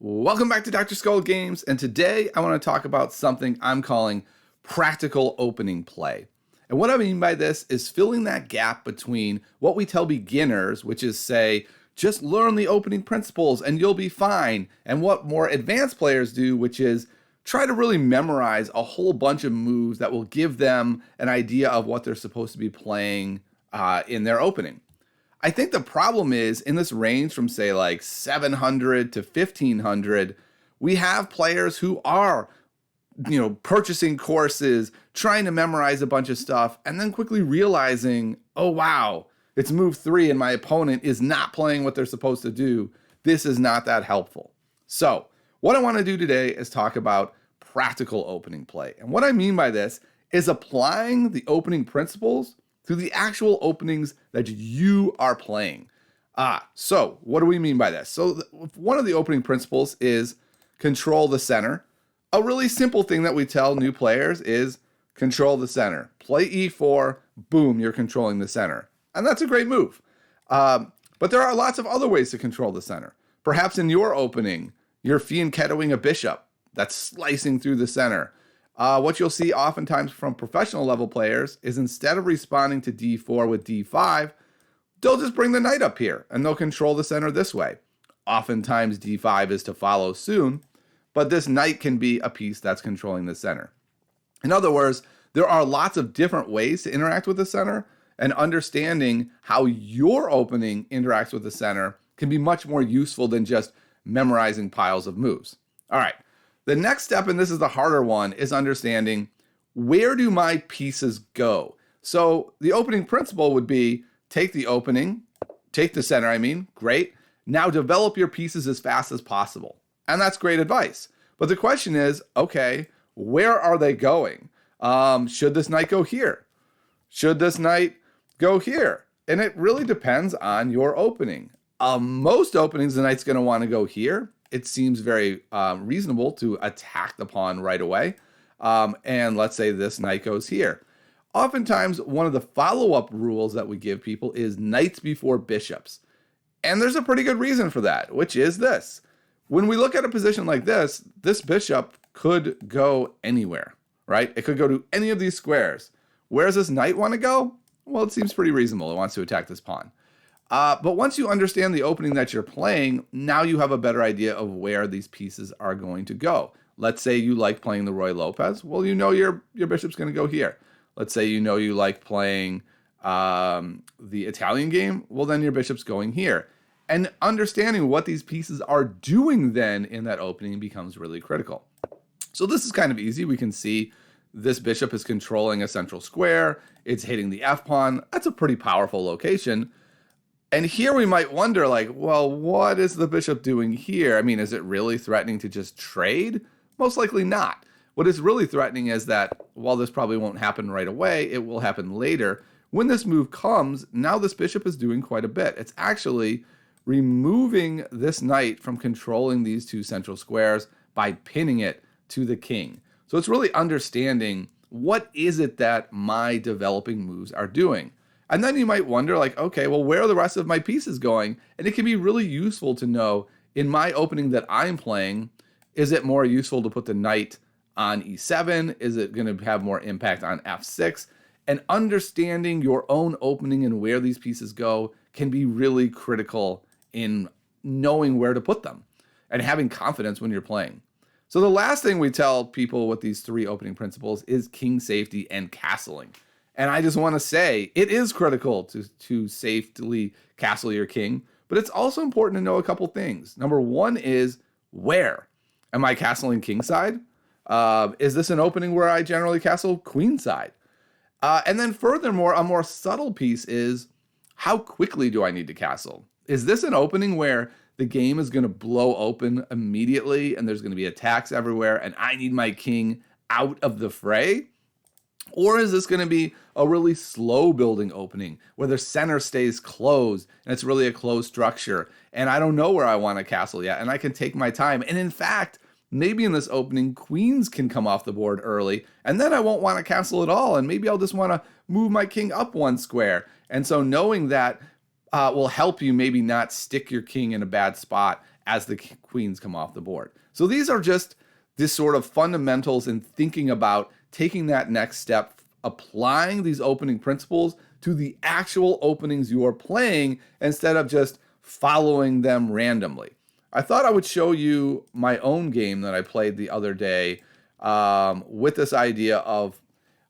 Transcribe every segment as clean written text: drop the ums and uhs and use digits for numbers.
Welcome back to Dr. Skull Games, and today I want to talk about something I'm calling practical opening play. And what I mean by this is filling that gap between what we tell beginners, which is say, just learn the opening principles and you'll be fine, and what more advanced players do, which is try to really memorize a whole bunch of moves that will give them an idea of what they're supposed to be playing in their opening. I think the problem is in this range from say like 700 to 1500, we have players who are, purchasing courses, trying to memorize a bunch of stuff, and then quickly realizing, oh wow, it's move 3 and my opponent is not playing what they're supposed to do. This is not that helpful. So what I want to do today is talk about practical opening play. And what I mean by this is applying the opening principles to the actual openings that you are playing. So what do we mean by this? So one of the opening principles is control the center. A really simple thing that we tell new players is control the center. Play e4, boom, you're controlling the center. And that's a great move. But there are lots of other ways to control the center. Perhaps in your opening, you're fianchettoing a bishop that's slicing through the center. What you'll see oftentimes from professional level players is instead of responding to d4 with d5, they'll just bring the knight up here and they'll control the center this way. Oftentimes d5 is to follow soon, but this knight can be a piece that's controlling the center. In other words, there are lots of different ways to interact with the center, and understanding how your opening interacts with the center can be much more useful than just memorizing piles of moves. All right. The next step, and this is the harder one, is understanding where do my pieces go? So the opening principle would be take the opening, take the center, great. Now develop your pieces as fast as possible. And that's great advice. But the question is, okay, where are they going? Should this knight go here? Should this knight go here? And it really depends on your opening. Most openings, the knight's going to want to go here. It seems very reasonable to attack the pawn right away. And let's say this knight goes here. Oftentimes, one of the follow-up rules that we give people is knights before bishops. And there's a pretty good reason for that, which is this. When we look at a position like this bishop could go anywhere, right? It could go to any of these squares. Where does this knight want to go? Well, it seems pretty reasonable. It wants to attack this pawn. But once you understand the opening that you're playing, now you have a better idea of where these pieces are going to go. Let's say you like playing the Ruy Lopez. Well, you know your bishop's going to go here. Let's say you know you like playing the Italian game. Well, then your bishop's going here. And understanding what these pieces are doing then in that opening becomes really critical. So this is kind of easy. We can see this bishop is controlling a central square. It's hitting the f-pawn. That's a pretty powerful location. And here we might wonder, like, well, what is the bishop doing here? Is it really threatening to just trade? Most likely not. What is really threatening is that while this probably won't happen right away, it will happen later. When this move comes, now this bishop is doing quite a bit. It's actually removing this knight from controlling these two central squares by pinning it to the king. So it's really understanding what is it that my developing moves are doing. And then you might wonder, like, okay, well, where are the rest of my pieces going? And it can be really useful to know in my opening that I'm playing, is it more useful to put the knight on e7? Is it going to have more impact on f6? And understanding your own opening and where these pieces go can be really critical in knowing where to put them and having confidence when you're playing. So the last thing we tell people with these 3 opening principles is king safety and castling. And I just want to say, it is critical to safely castle your king, but it's also important to know a couple things. Number one is, where? Am I castling kingside? Is this an opening where I generally castle queenside? And then furthermore, a more subtle piece is, how quickly do I need to castle? Is this an opening where the game is going to blow open immediately and there's going to be attacks everywhere and I need my king out of the fray? Or is this going to be a really slow building opening where the center stays closed and it's really a closed structure and I don't know where I want to castle yet and I can take my time? And in fact, maybe in this opening, queens can come off the board early and then I won't want to castle at all. And maybe I'll just want to move my king up 1 square. And so knowing that will help you maybe not stick your king in a bad spot as the queens come off the board. So these are just this sort of fundamentals in thinking about taking that next step, applying these opening principles to the actual openings you are playing instead of just following them randomly. I thought I would show you my own game that I played the other day with this idea of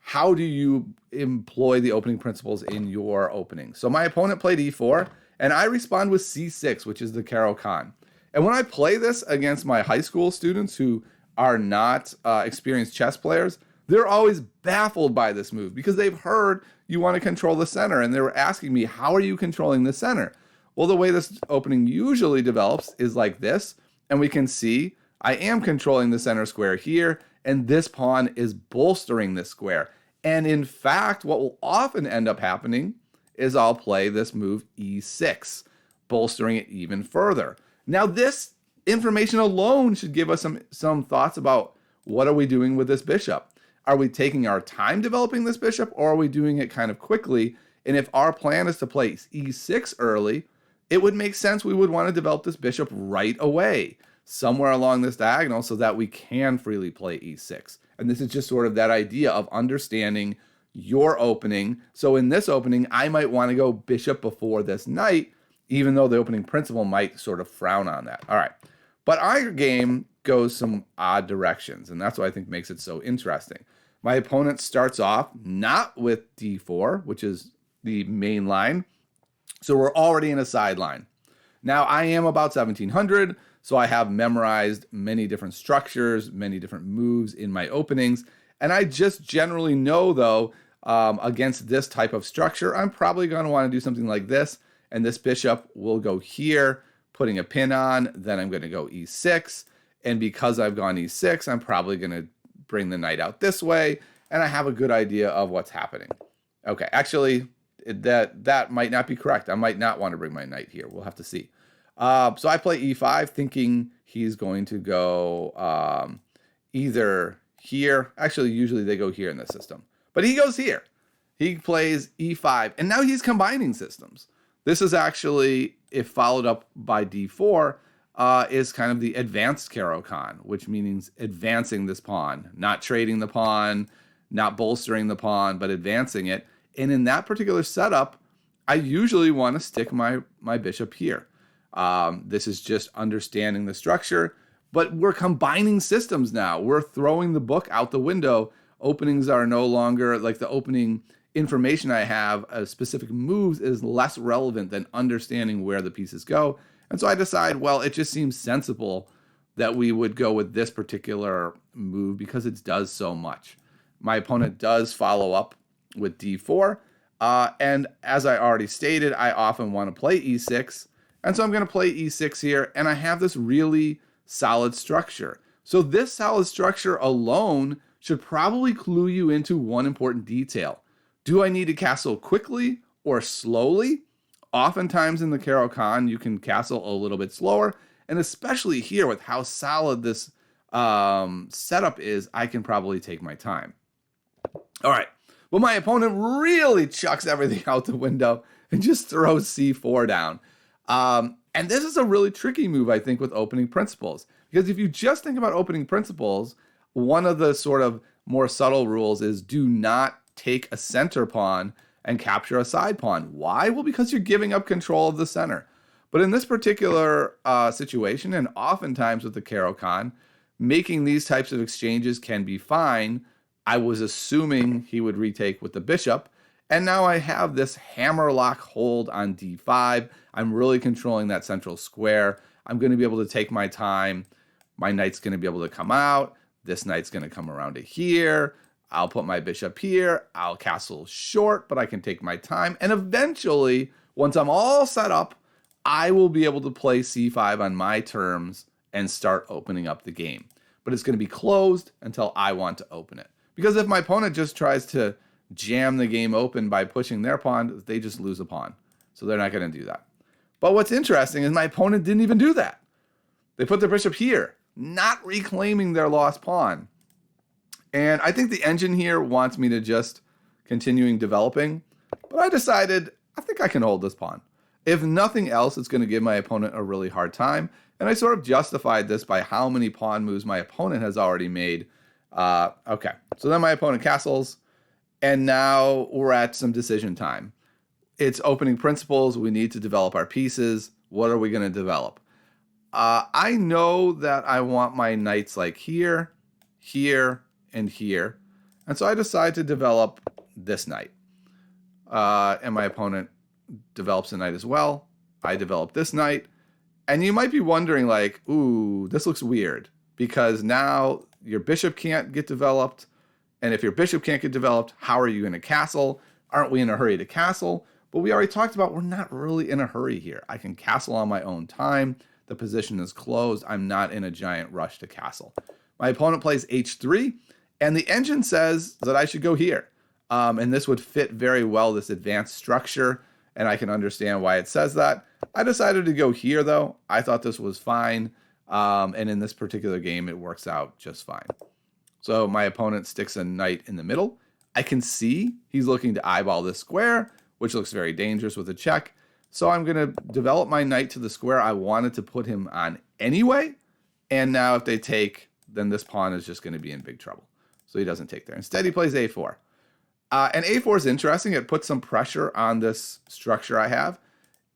how do you employ the opening principles in your opening. So my opponent played e4, and I respond with c6, which is the Caro-Kann. And when I play this against my high school students who are not experienced chess players, they're always baffled by this move because they've heard you want to control the center, and they were asking me, how are you controlling the center? Well, the way this opening usually develops is like this, and we can see I am controlling the center square here, and this pawn is bolstering this square. And in fact, what will often end up happening is I'll play this move e6, bolstering it even further. Now, this information alone should give us some thoughts about what are we doing with this bishop. Are we taking our time developing this bishop, or are we doing it kind of quickly? And if our plan is to play e6 early, it would make sense we would want to develop this bishop right away, somewhere along this diagonal, so that we can freely play e6. And this is just sort of that idea of understanding your opening. So in this opening, I might want to go bishop before this knight, even though the opening principle might sort of frown on that. All right. But our game goes some odd directions, and that's what I think makes it so interesting. My opponent starts off not with d4, which is the main line, so we're already in a sideline. Now, I am about 1700, so I have memorized many different structures, many different moves in my openings, and I just generally know, though, against this type of structure, I'm probably going to want to do something like this, and this bishop will go here, putting a pin on, then I'm going to go e6, and because I've gone e6, I'm probably going to bring the knight out this way, and I have a good idea of what's happening. Okay, actually, that might not be correct. I might not want to bring my knight here. We'll have to see. So I play e5, thinking he's going to go either here. Actually, usually they go here in the system. But he goes here. He plays e5, and now he's combining systems. This is actually, if followed up by d4, is kind of the advanced Caro-Kann, which means advancing this pawn, not trading the pawn, not bolstering the pawn, but advancing it. And in that particular setup, I usually want to stick my bishop here. This is just understanding the structure, but we're combining systems now. We're throwing the book out the window. Openings are no longer, like the opening information I have, specific moves is less relevant than understanding where the pieces go. And so I decide, well, it just seems sensible that we would go with this particular move because it does so much. My opponent does follow up with d4. And as I already stated, I often want to play e6. And so I'm going to play e6 here, and I have this really solid structure. So this solid structure alone should probably clue you into one important detail. Do I need to castle quickly or slowly? Oftentimes in the Caro-Kann, you can castle a little bit slower, and especially here with how solid this setup is, I can probably take my time. All right. Well, my opponent really chucks everything out the window and just throws c4 down. And this is a really tricky move, I think, with opening principles. Because if you just think about opening principles, one of the sort of more subtle rules is do not take a center pawn and capture a side pawn. Why? Well, because you're giving up control of the center. But in this particular situation, and oftentimes with the Caro-Kann, making these types of exchanges can be fine. I was assuming he would retake with the bishop. And now I have this hammerlock hold on d5. I'm really controlling that central square. I'm going to be able to take my time. My knight's going to be able to come out. This knight's going to come around to here. I'll put my bishop here. I'll castle short, but I can take my time. And eventually, once I'm all set up, I will be able to play c5 on my terms and start opening up the game. But it's going to be closed until I want to open it. Because if my opponent just tries to jam the game open by pushing their pawn, they just lose a pawn. So they're not going to do that. But what's interesting is my opponent didn't even do that. They put their bishop here, not reclaiming their lost pawn. And I think the engine here wants me to just continuing developing. But I decided, I think I can hold this pawn. If nothing else, it's going to give my opponent a really hard time And I sort of justified this by how many pawn moves my opponent has already made. Okay, so then my opponent castles, and now we're at some decision time. It's opening principles. We need to develop our pieces. What are we going to develop? I know that I want my knights like here, here, and here. And so I decide to develop this knight. And my opponent develops a knight as well. I develop this knight. And you might be wondering, like, ooh, this looks weird, because now your bishop can't get developed. And if your bishop can't get developed, how are you going to castle? Aren't we in a hurry to castle? But we already talked about we're not really in a hurry here. I can castle on my own time. The position is closed. I'm not in a giant rush to castle. My opponent plays h3, and the engine says that I should go here. And this would fit very well, this advanced structure, and I can understand why it says that. I decided to go here, though. I thought this was fine, and in this particular game, it works out just fine. So my opponent sticks a knight in the middle. I can see he's looking to eyeball this square, which looks very dangerous with a check. So I'm going to develop my knight to the square I wanted to put him on anyway. And now if they take, then this pawn is just going to be in big trouble. So he doesn't take there. Instead, he plays a4. And a4 is interesting. It puts some pressure on this structure I have.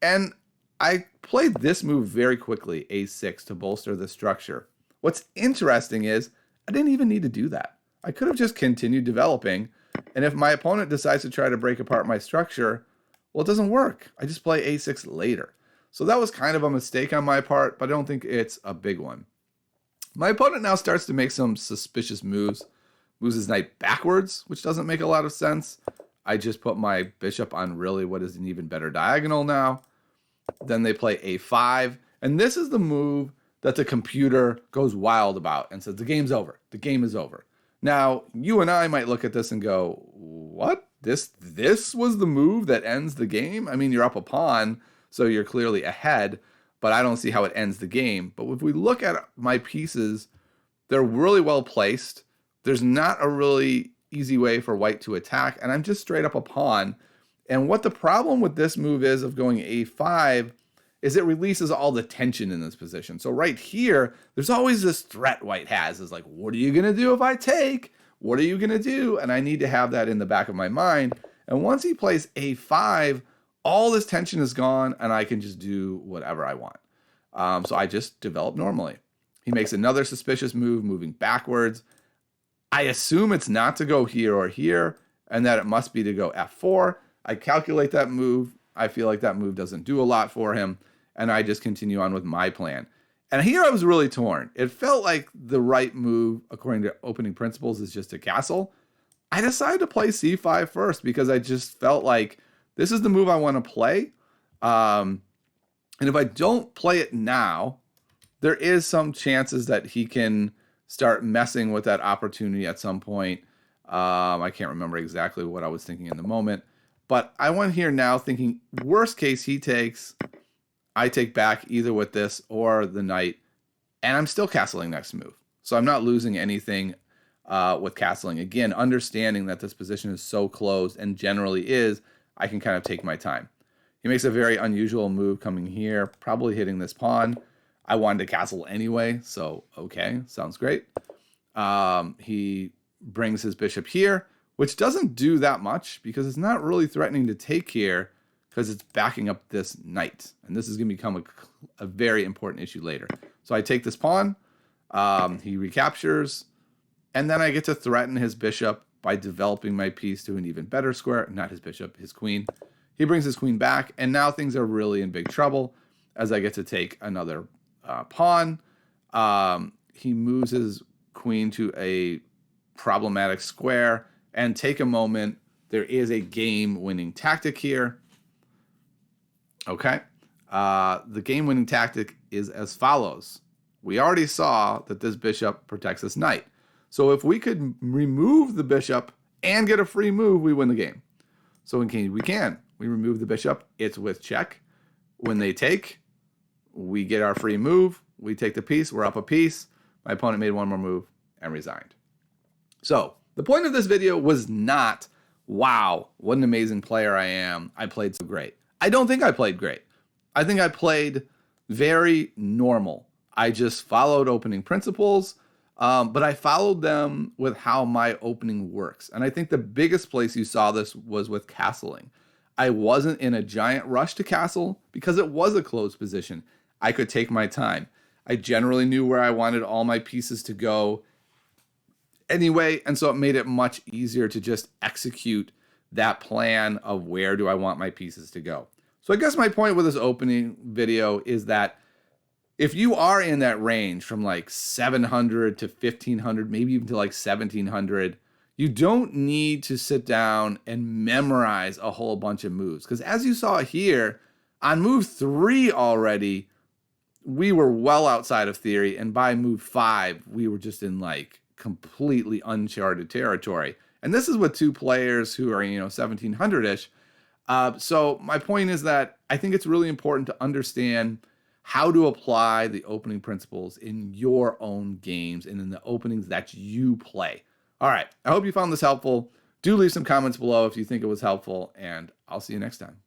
And I played this move very quickly, a6, to bolster the structure. What's interesting is I didn't even need to do that. I could have just continued developing. And if my opponent decides to try to break apart my structure, well, it doesn't work. I just play a6 later. So that was kind of a mistake on my part, but I don't think it's a big one. My opponent now starts to make some suspicious moves. Moves his knight backwards, which doesn't make a lot of sense. I just put my bishop on really what is an even better diagonal now. Then they play a5. And this is the move that the computer goes wild about and says, the game's over. The game is over. Now, you and I might look at this and go, what? This was the move that ends the game? I mean, you're up a pawn, so you're clearly ahead, but I don't see how it ends the game. But if we look at my pieces, they're really well placed. There's not a really easy way for white to attack, and I'm just straight up a pawn. And what the problem with this move is of going a5 is it releases all the tension in this position. So right here, there's always this threat white has, is like, what are you going to do if I take? What are you going to do? And I need to have that in the back of my mind. And once he plays a5, all this tension is gone, and I can just do whatever I want. So I just develop normally. He makes another suspicious move, moving backwards. I assume it's not to go here or here, and that it must be to go f4. I calculate that move. I feel like that move doesn't do a lot for him, and I just continue on with my plan. And here I was really torn. It felt like the right move, according to opening principles, is just to castle. I decided to play c5 first because I just felt like this is the move I want to play. And if I don't play it now, there is some chances that he can start messing with that opportunity at some point. I can't remember exactly what I was thinking in the moment. But I went here now thinking, worst case, he takes. I take back either with this or the knight. And I'm still castling next move. So I'm not losing anything with castling. Again, understanding that this position is so closed and generally is, I can kind of take my time. He makes a very unusual move coming here, probably hitting this pawn. I wanted to castle anyway, so okay, sounds great. He brings his bishop here, which doesn't do that much because it's not really threatening to take here because it's backing up this knight. And this is going to become a very important issue later. So I take this pawn, he recaptures, and then I get to threaten his bishop by developing my piece to an even better square. Not his bishop, his queen. He brings his queen back, and now things are really in big trouble as I get to take another pawn. He moves his queen to a problematic square, and take a moment. There is a game-winning tactic here. Okay. The game-winning tactic is as follows. We already saw that this bishop protects this knight. So if we could remove the bishop and get a free move, we win the game. So we can. We remove the bishop. It's with check. When they take, we get our free move. We take the piece. We're up a piece. My opponent made one more move and resigned. So the point of this video was not, wow, what an amazing player I am. I played so great. I don't think I played great. I think I played very normal. I just followed opening principles, but I followed them with how my opening works. And I think the biggest place you saw this was with castling. I wasn't in a giant rush to castle because it was a closed position. I could take my time. I generally knew where I wanted all my pieces to go anyway, and so it made it much easier to just execute that plan of where do I want my pieces to go. So I guess my point with this opening video is that if you are in that range from like 700 to 1500, maybe even to like 1700, you don't need to sit down and memorize a whole bunch of moves. Because as you saw here, on move 3 already, we were well outside of theory. And by move 5, we were just in like completely uncharted territory. And this is with 2 players who are, 1700-ish. So my point is that I think it's really important to understand how to apply the opening principles in your own games and in the openings that you play. All right, I hope you found this helpful. Do leave some comments below if you think it was helpful, and I'll see you next time.